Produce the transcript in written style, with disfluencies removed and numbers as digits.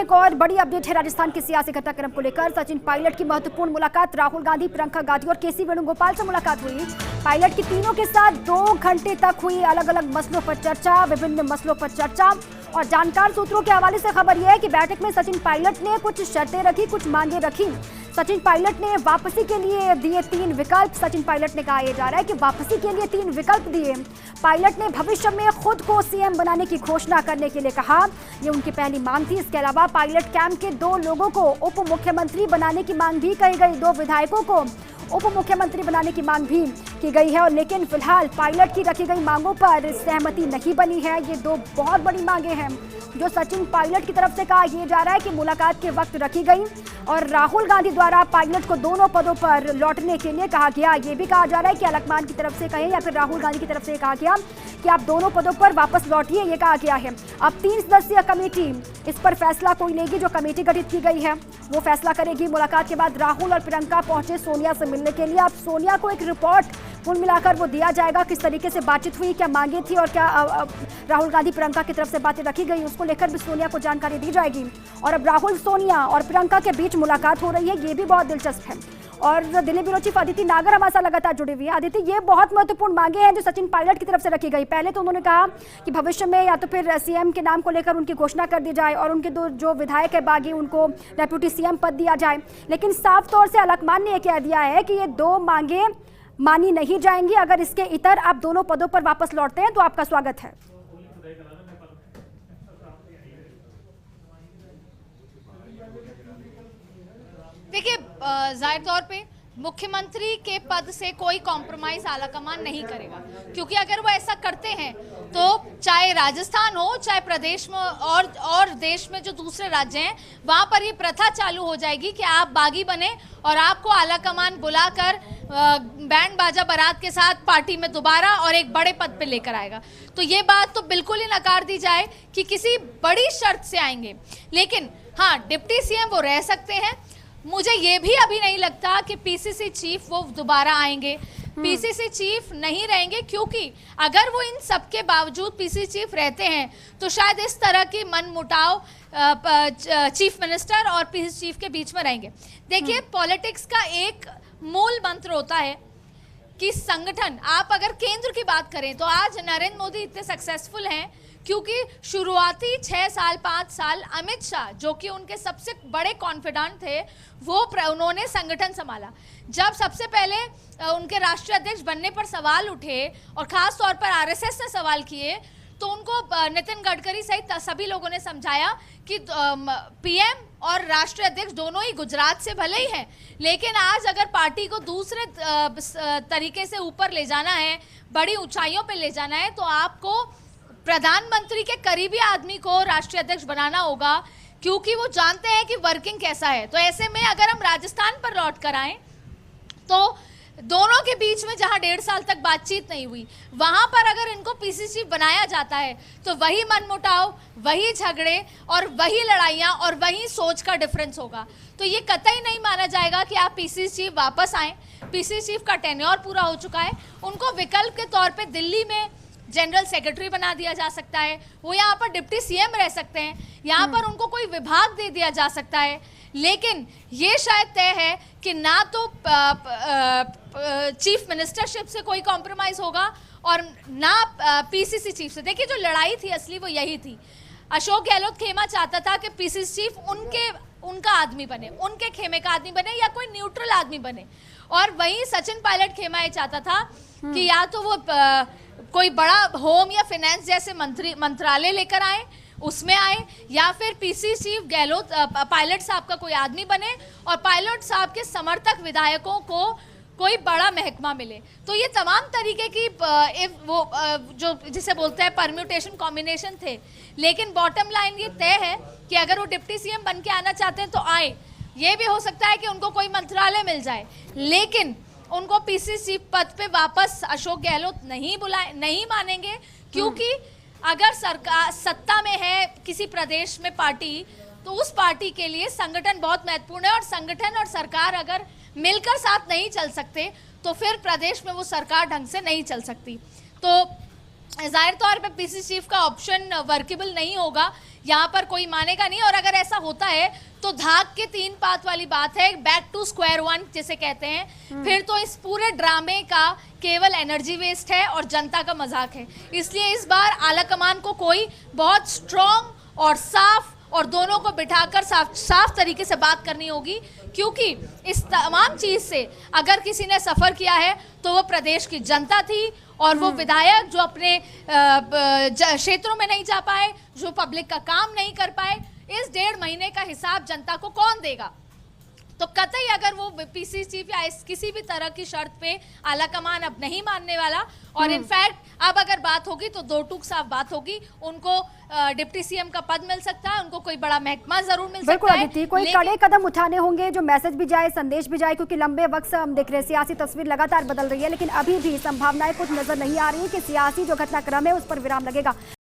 एक और बड़ी अपडेट है राजस्थान के सियासी घटनाक्रम को लेकर। सचिन पायलट की महत्वपूर्ण मुलाकात, राहुल गांधी, प्रियंका गांधी और केसी वेणुगोपाल से मुलाकात हुई। पायलट की तीनों के साथ 2 घंटे तक हुई अलग अलग मसलों पर चर्चा, विभिन्न मसलों पर चर्चा। और जानकार सूत्रों के हवाले से खबर यह है कि बैठक में सचिन पायलट ने कुछ शर्तें रखी, कुछ मांगे रखी। सचिन पायलट ने वापसी के लिए दिए 3 विकल्प। सचिन पायलट ने कहा यह जा रहा है कि वापसी के लिए 3 विकल्प दिए। पायलट ने भविष्य में खुद को सीएम बनाने की घोषणा करने के लिए कहा, यह उनकी पहली मांग थी। इसके अलावा पायलट कैंप के 2 लोगों को उप मुख्यमंत्री बनाने की मांग भी कही गई। 2 विधायकों को उप मुख्यमंत्री बनाने की मांग भी की गई है। और लेकिन फिलहाल पायलट की रखी गई मांगों पर सहमति नहीं बनी है। ये 2 बहुत बड़ी मांगे हैं जो सचिन पायलट की तरफ से कहा यह जा रहा है कि मुलाकात के वक्त रखी गई। और राहुल गांधी द्वारा पायलट को दोनों पदों पर लौटने के लिए कहा गया। ये भी कहा जा रहा है कि अलकमान की तरफ से कहें या फिर राहुल गांधी की तरफ से कहा गया कि आप दोनों पदों पर वापस लौटिए, ये कहा गया है। अब 3 सदस्यीय कमेटी इस पर फैसला कोई लेगी। जो कमेटी गठित की गई है वो फैसला करेगी। मुलाकात के बाद राहुल और प्रियंका पहुंचे सोनिया से मिलने के लिए। अब सोनिया को एक रिपोर्ट कुल मिलाकर वो दिया जाएगा, किस तरीके से बातचीत हुई, क्या मांगे थी और क्या राहुल गांधी प्रियंका की तरफ से बातें रखी गई, उसको लेकर भी सोनिया को जानकारी दी जाएगी। और अब राहुल, सोनिया और प्रियंका के बीच मुलाकात हो रही है, ये भी बहुत दिलचस्प है। और दिल्ली ब्यूरो चीफ अदिति नागर हमारे साथ लगातार जुड़ी हुई है। अदिति, ये बहुत महत्वपूर्ण मांगे हैं जो सचिन पायलट की तरफ से रखी गई। पहले तो उन्होंने कहा कि भविष्य में या तो फिर सीएम के नाम को लेकर उनकी घोषणा कर दी जाए और उनके 2 जो विधायक है बागी उनको डेप्यूटी सीएम पद दिया जाए। लेकिन साफ तौर से अलकमान ने यह कह दिया है कि ये 2 मांगे मानी नहीं जाएंगी। अगर इसके इतर आप दोनों पदों पर वापस लौटते हैं तो आपका स्वागत है। देखिए, जाहिर तौर पे मुख्यमंत्री के पद से कोई कॉम्प्रोमाइज आलाकमान नहीं करेगा, क्योंकि अगर वो ऐसा करते हैं तो चाहे राजस्थान हो, चाहे प्रदेश में और देश में जो दूसरे राज्य हैं वहां पर ये प्रथा चालू हो जाएगी कि आप बागी बने और आपको आलाकमान बुलाकर बैंड बाजा बारात के साथ पार्टी में दोबारा और एक बड़े पद पे लेकर आएगा। तो ये बात तो बिल्कुल ही नकार दी जाए कि किसी बड़ी शर्त से आएंगे। लेकिन हाँ, डिप्टी सीएम वो रह सकते हैं। मुझे ये भी अभी नहीं लगता कि पीसीसी चीफ वो दोबारा आएंगे। पीसीसी चीफ नहीं रहेंगे, क्योंकि अगर वो इन सब के बावजूद पीसीसी चीफ रहते हैं तो शायद इस तरह की मनमुटाव चीफ मिनिस्टर और पीसीसी चीफ के बीच में रहेंगे। देखिए, पॉलिटिक्स का एक मूल मंत्र होता है कि संगठन, आप अगर केंद्र की बात करें तो आज नरेंद्र मोदी इतने सक्सेसफुल हैं क्योंकि शुरुआती 6 साल 5 साल अमित शाह, जो कि उनके सबसे बड़े कॉन्फिडेंट थे, उन्होंने संगठन संभाला। जब सबसे पहले उनके राष्ट्रीय अध्यक्ष बनने पर सवाल उठे और खास तौर पर आरएसएस ने सवाल किए तो उनको नितिन गडकरी सहित सभी लोगों ने समझाया कि पीएम और राष्ट्रीय अध्यक्ष दोनों ही गुजरात से भले ही हैं, लेकिन आज अगर पार्टी को दूसरे तरीके से ऊपर ले जाना है, बड़ी ऊंचाइयों पे ले जाना है, तो आपको प्रधानमंत्री के करीबी आदमी को राष्ट्रीय अध्यक्ष बनाना होगा, क्योंकि वो जानते हैं कि वर्किंग कैसा है। तो ऐसे में अगर हम राजस्थान पर लौट कर आए तो दोनों के बीच में जहां 1.5 साल तक बातचीत नहीं हुई, वहां पर अगर इनको पीसीसी बनाया जाता है तो वही मनमुटाव, वही झगड़े और वही लड़ाइयां और वही सोच का डिफरेंस होगा। तो ये कतई नहीं माना जाएगा कि आप पीसीसी चीफ वापस आए। पीसीसी चीफ का टेन्योर पूरा हो चुका है। उनको विकल्प के तौर पर दिल्ली में जनरल सेक्रेटरी बना दिया जा सकता है, वो यहाँ पर डिप्टी सीएम रह सकते हैं, यहाँ पर उनको कोई विभाग दे दिया जा सकता है। लेकिन ये शायद तय है कि ना तो चीफ मिनिस्टरशिप से कोई कॉम्प्रोमाइज होगा और ना पीसीसी चीफ से। देखिए, जो लड़ाई थी असली वो यही थी। अशोक गहलोत खेमा चाहता था कि पीसीसी चीफ उनका आदमी बने, उनके खेमे का आदमी बने या कोई न्यूट्रल आदमी बने। और वहीं सचिन पायलट खेमा ये चाहता था कि या तो वो कोई बड़ा होम या फाइनेंस जैसे मंत्रालय लेकर आए, उसमें आए, या फिर पीसीसी चीफ गहलोत पायलट साहब का कोई आदमी बने और पायलट साहब के समर्थक विधायकों को कोई बड़ा महकमा मिले। तो ये तमाम तरीके की जो जिसे बोलते हैं परम्यूटेशन कॉम्बिनेशन थे। लेकिन बॉटम लाइन ये तय है कि अगर वो डिप्टी सीएम बन के आना चाहते हैं तो आए। ये भी हो सकता है कि उनको कोई मंत्रालय मिल जाए, लेकिन उनको पीसीसी पद पे वापस अशोक गहलोत नहीं मानेंगे, क्योंकि अगर सरकार सत्ता में है किसी प्रदेश में पार्टी, तो उस पार्टी के लिए संगठन बहुत महत्वपूर्ण है। और संगठन और सरकार अगर मिलकर साथ नहीं चल सकते तो फिर प्रदेश में वो सरकार ढंग से नहीं चल सकती। तो जाहिर तौर पे पीसी चीफ का ऑप्शन वर्केबल नहीं होगा, यहाँ पर कोई मानेगा नहीं। और अगर ऐसा होता है तो धाक के 3 पात वाली बात है, बैक टू स्क्वायर वन जिसे कहते हैं। फिर तो इस पूरे ड्रामे का केवल एनर्जी वेस्ट है और जनता का मजाक है। इसलिए इस बार आला कमान को कोई बहुत स्ट्रॉन्ग और साफ और दोनों को बिठाकर साफ तरीके से बात करनी होगी, क्योंकि इस तमाम चीज से अगर किसी ने सफर किया है तो वो प्रदेश की जनता थी और वो विधायक जो अपने क्षेत्रों में नहीं जा पाए, जो पब्लिक का काम नहीं कर पाए, इस 1.5 महीने का हिसाब जनता को कौन देगा। तो कतई अगर वो पीसी चीफ या किसी भी तरह की शर्त पे आला कमान अब नहीं मानने वाला, और इनफैक्ट अब अगर बात होगी तो 2 टूक साफ बात होगी, उनको डिप्टी सीएम का पद मिल सकता है, उनको कोई बड़ा महकमा जरूर मिल सकता है। कोई कड़े कदम उठाने होंगे, जो मैसेज भी जाए, संदेश भी जाए, क्योंकि लंबे वक्त से हम देख रहे हैं सियासी तस्वीर लगातार बदल रही है, लेकिन अभी भी संभावनाएं कुछ नजर नहीं आ रही कि सियासी जो घटनाक्रम है उस पर विराम लगेगा।